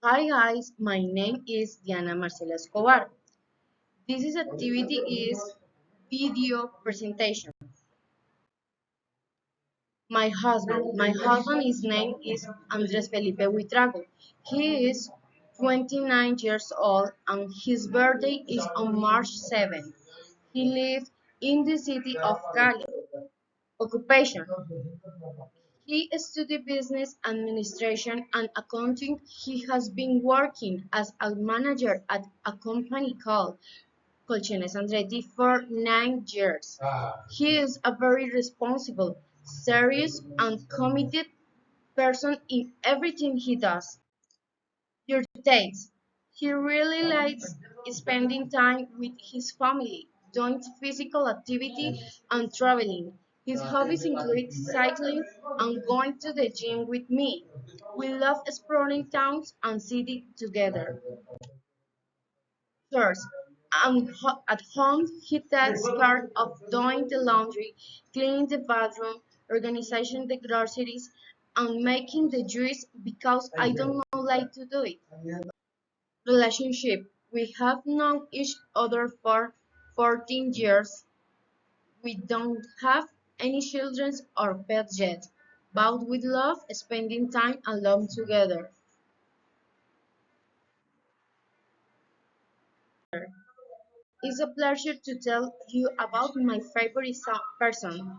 Hi guys, my name is Diana Marcela Escobar. This activity is video presentation. My husband, his name is Andres Felipe Huitrago. He is 29 years old and his birthday is on March 7th. He lives in the city of Cali. Occupation. He studied business administration and accounting. He has been working as a manager at a company called Colchones Andretti for 9 years. He is a very responsible, serious, and committed person in everything he does. Your takes. He really likes spending time with his family, doing physical activity, and traveling. His hobbies include cycling and going to the gym with me. We love exploring towns and cities together. First, at home, he takes care of doing the laundry, cleaning the bathroom, organizing the groceries, and making the juice because I don't know like to do it. Relationship. We have known each other for 14 years. We don't have any children or pets yet, but we love spending time alone together. It's a pleasure to tell you about my favorite person.